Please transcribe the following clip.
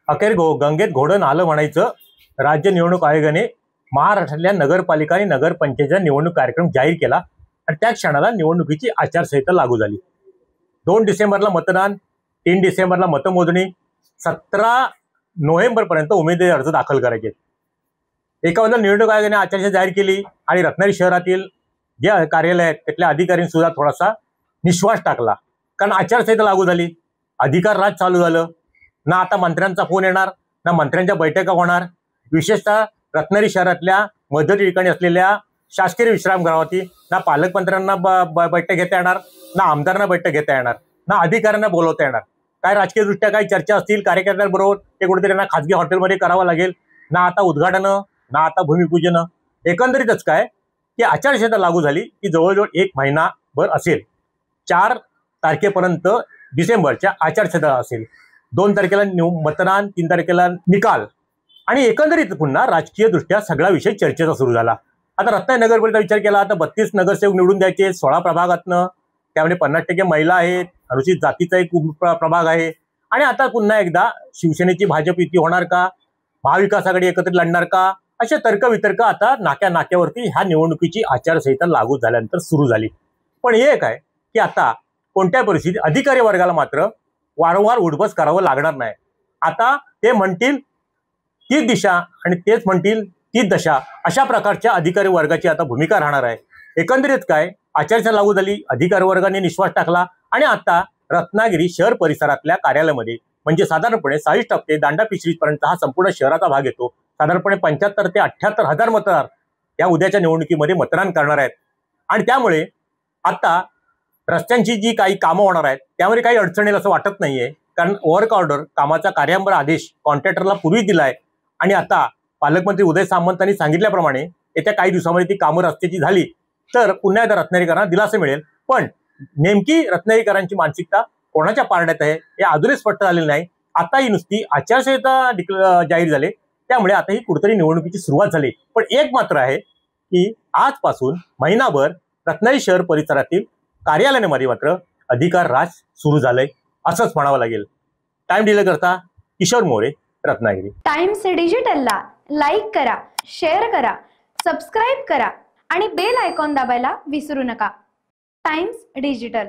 अखेर गंगेत घोडं नालं म्हणायचं राज्य निवडणूक आयोगाने महाराष्ट्रातल्या नगरपालिका आणि नगरपंचायतीचा निवडणूक कार्यक्रम जाहीर केला आणि त्या क्षणाला निवडणुकीची आचारसंहिता लागू झाली। 2 डिसेंबरला मतदान, 3 डिसेंबरला मतमोजणी, 17 नोव्हेंबरपर्यंत उमेदवारी अर्ज दाखल करायचे। एका बाजूला निवडणूक आयोगाने आचारसंहिता जाहीर केली आणि रत्नागिरी शहरातील जे कार्यालय आहेत त्यातल्या अधिकाऱ्यांनी सुद्धा थोडासा निश्वास टाकला, कारण आचारसंहिता लागू झाली, अधिकार राज चालू झालं। ना आता मंत्र्यांचा फोन येणार, ना मंत्र्यांच्या बैठका होणार। विशेषतः रत्नागिरी शहरातल्या मध्यवर्ती ठिकाणी असलेल्या शासकीय विश्रामगृहावरती ना पालकमंत्र्यांना बैठक घेता येणार, ना आमदारांना बैठक घेता येणार, ना अधिकाऱ्यांना बोलवता येणार। काय राजकीय दृष्ट्या काही चर्चा असतील कार्यकर्त्यांबरोबर ते कुठेतरी त्यांना खासगी हॉटेलमध्ये करावं लागेल। ना आता उद्घाटन, ना आता भूमिपूजन। एकंदरीतच काय की आचारसंहिता लागू झाली की जवळजवळ 1 महिनाभर असेल। 4 तारखेपर्यंत डिसेंबरच्या आचारसंहिता असेल। 2 तारखेला मतदान, 3 तारखेला निकाल आणि एकंदरीत पुन्हा राजकीय दृष्ट्या सगळा विषय चर्चेचा सुरू झाला। आता रत्नागिरी नगरपालिका विचार केला, आता 32 नगरसेवक निवडून द्यायचे 16 प्रभागातनं, त्यामध्ये 50% महिला आहेत, अनुसूचित जातीचा एक प्रभाग आहे आणि आता पुन्हा एकदा शिवसेनेची भाजप युती होणार का, महाविकास आघाडी एकत्रित लढणार का, असे तर्कवितर्क आता नाक्यावरती ह्या निवडणुकीची आचारसंहिता लागू झाल्यानंतर सुरू झाली। पण हे काय की आता कोणत्या परिस्थितीत अधिकारी वर्गाला मात्र वारंवार उठबस करावं लागणार नाही। आता ते म्हणतील तीच दिशा आणि तेच म्हणतील तीच दशा, अशा प्रकारच्या अधिकारी वर्गाची आता भूमिका राहणार आहे। एकंदरीत काय आचारसंहिता लागू झाली, अधिकारी वर्गाने निश्वास टाकला आणि आता रत्नागिरी शहर परिसरातल्या कार्यालयामध्ये म्हणजे साधारणपणे 40 ते दांडा पिशरीपर्यंत हा संपूर्ण शहराचा भाग येतो। साधारणपणे 75 ते 78 हजार मतदार या उद्याच्या निवडणुकीमध्ये मतदान करणार आहेत आणि त्यामुळे आता रस्त्यांची जी काही कामं होणार आहेत त्यामध्ये काही अडचण येईल असं वाटत नाहीये, कारण वर्क ऑर्डर कामाचा कार्यान्वयन आदेश कॉन्ट्रॅक्टरला पूर्वी दिलाय आणि आता पालकमंत्री उदय सामंतांनी सांगितल्याप्रमाणे येत्या काही दिवसांमध्ये ती कामं रस्त्याची झाली तर पुन्हा एकदा रत्नागिरीकरांना दिलासा मिळेल। पण नेमकी रत्नागिरीकरांची मानसिकता कोणाच्या पारड्यात आहे हे अजूनही स्पष्ट झालेलं नाही। आता ही नुसती आचारसंहिता जाहीर झाले त्यामुळे आता ही कुठेतरी निवडणुकीची सुरुवात झाली। पण एक मात्र आहे की आजपासून महिनाभर रत्नागिरी शहर परिसरातील कार्यालयामध्ये मात्र अधिकार राज सुरू झालंय असंच म्हणावं लागेल। टाइम डिले करता किशोर मोरे, रत्नागिरी। टाइम्स डिजिटलला लाईक करा, शेअर करा, सबस्क्राईब करा आणि बेल आयकॉन दाबायला विसरू नका। Times digital.